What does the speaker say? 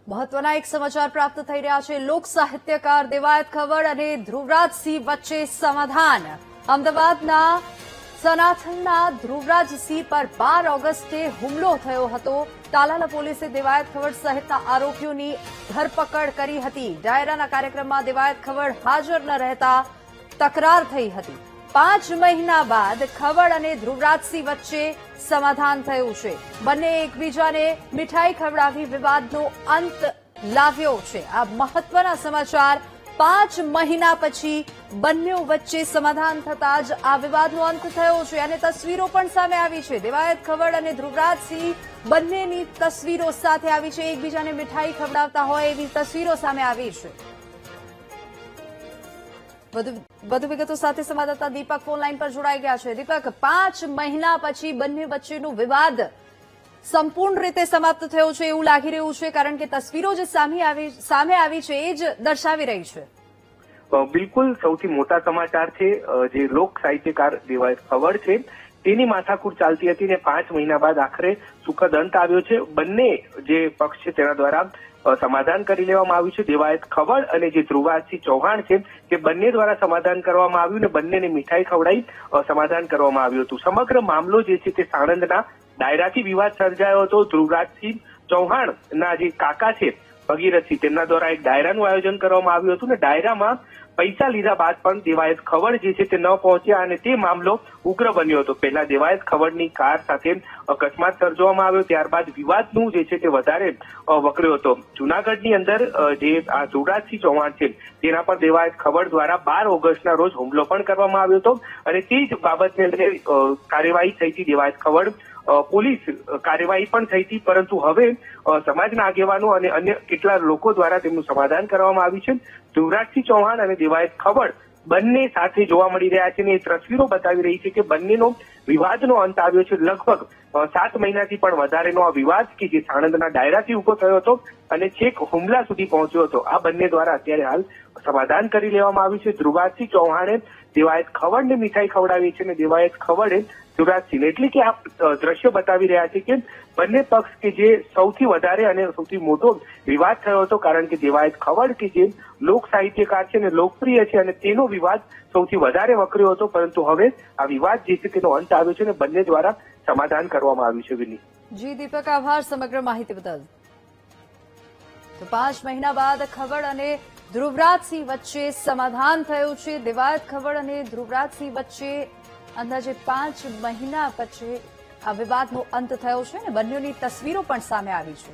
મહત્વના એક સમાચાર પ્રાપ્ત થઈ રહ્યા છે। લોક સાહિત્યકાર દેવાયત ખવડ અને ધ્રુવરાજસિંહ વચ્ચે સમાધાન। અમદાવાદના સનાથનના ધ્રુવરાજસિંહ પર 12 ઓગસ્ટે હુમલો થયો હતો। તાલાલા પોલીસે દેવાયત ખવડ સહિતના આરોપીઓની ધરપકડ કરી હતી। ડાયરાના કાર્યક્રમમાં દેવાયત ખવડ હાજર ન રહેતા તકરાર થઈ હતી। 5 મહિના બાદ ખવડ અને ધ્રુવરાજસિંહ વચ્ચે સમાધાન થયું છે। બંને એકબીજાને મીઠાઈ ખવડાવી વિવાદનો અંત લાવ્યો છે। આ મહત્વના સમાચાર। 5 મહિના પછી બંને વચ્ચે સમાધાન થતા જ આ વિવાદનો અંત થયો છે અને તસવીરો પણ સામે આવી છે। દેવાયત ખવડ અને ધ્રુવરાજસિંહ બંનેની તસવીરો સાથે આવી છે। એકબીજાને મીઠાઈ ખવડાવતા હોય એવી તસવીરો સામે આવી છે। વધુ વિગતો સાથે સંવાદદાતા દીપક ફોન લાઈન પર જોડાઈ ગયા છે। દીપક, 5 મહિના પછી બંને વચ્ચેનો વિવાદ સંપૂર્ણ રીતે સમાપ્ત થયો છે એવું લાગી રહ્યું છે, કારણ કે તસવીરો જે સામે આવી છે એ જ દર્શાવી રહી છે। બિલકુલ સૌથી મોટા સમાચાર છે। જે લોક સાહિત્યકાર દેવાયત ખવડ છે તેની માથાકૂટ ચાલતી હતી ને 5 મહિના બાદ આખરે સુખદ અંત આવ્યો છે। બંને જે પક્ષ છે તેના દ્વારા સમાધાન કરી લેવામાં આવ્યું છે। દેવાયત ખવડ અને જે ધ્રુવરાજસિંહ ચૌહાણ છે તે બંને દ્વારા સમાધાન કરવામાં આવ્યું ને બંનેને મીઠાઈ ખવડાવી સમાધાન કરવામાં આવ્યું હતું। સમગ્ર મામલો જે છે તે સાણંદના ડાયરાથી વિવાદ સર્જાયો હતો। ધ્રુવરાજસિંહ ચૌહાણના જે કાકા છે ભગીરથસિંહ, તેમના દ્વારા એક ડાયરાનું આયોજન કરવામાં આવ્યું હતું ને ડાયરામાં પૈસા લીધા બાદ પણ દેવાયત ખવડ જે છે તે ન પહોંચ્યા અને તે મામલો ઉગ્ર બન્યો હતો। પહેલા દેવાયત ખવડની કાર સાથે અકસ્માત સર્જવામાં આવ્યો, ત્યારબાદ વિવાદનું જે છે તે વધારે વકર્યો હતો। જૂનાગઢની અંદર જે આ ધ્રુવરાજસિંહ ચૌહાણ છે તેના પર દેવાયત ખવડ દ્વારા 12 ઓગસ્ટના રોજ હુમલો પણ કરવામાં આવ્યો હતો અને તે જ બાબતને લઈને કાર્યવાહી થઈ હતી। દેવાયત ખવડ પોલીસ કાર્યવાહી પણ થઈ હતી, પરંતુ હવે સમાજના આગેવાનો અને અન્ય કેટલા લોકો દ્વારા તેમનું સમાધાન કરવામાં આવ્યું છે। ધ્રુવરાજસિંહ ચૌહાણ અને દેવાયત ખવડ બંને સાથે જોવા મળી રહ્યા છે અને એ તસવીરો બતાવી રહી છે કે બંનેનો વિવાદનો અંત આવ્યો છે। લગભગ 7 મહિનાથી પણ વધારેનો આ વિવાદ કે જે સાણંદના ડાયરાથી ઉભો થયો હતો અને છેક હુમલા સુધી પહોંચ્યો હતો, આ બંને દ્વારા અત્યારે હાલ સમાધાન કરી લેવામાં આવ્યું છે। ધ્રુવરાજસિંહ ચૌહાણે દેવાયત ખવડને મીઠાઈ ખવડાવી છે અને દેવાયત ખવડે ધ્રુવરાજસિંહને, એટલે કે આ દ્રશ્યો બતાવી રહ્યા છે કે બંને પક્ષ કે જે સૌથી વધારે અને સૌથી મોટો વિવાદ થયો હતો, કારણ કે દેવાયત ખવડ કે જે લોક સાહિત્યકાર છે અને લોકપ્રિય છે અને તેનો વિવાદ સૌથી વધારે વકર્યો હતો, પરંતુ હવે આ વિવાદ જે છે તેનો અંત આવ્યો છે અને બંને દ્વારા સમાધાન કરવામાં આવ્યું છે। વિની જી દીપક, આભાર સમગ્ર માહિતી બદલ। તો 5 મહિના બાદ ખવડ અને ધ્રુવરાજસિંહ વચ્ચે સમાધાન થયું છે। દેવાયત ખવડ અને ધ્રુવરાજસિંહ વચ્ચે અંદાજે 5 મહિના પછી આ વિવાદનો અંત થયો છે અને બંનેની તસવીરો પણ સામે આવી છે।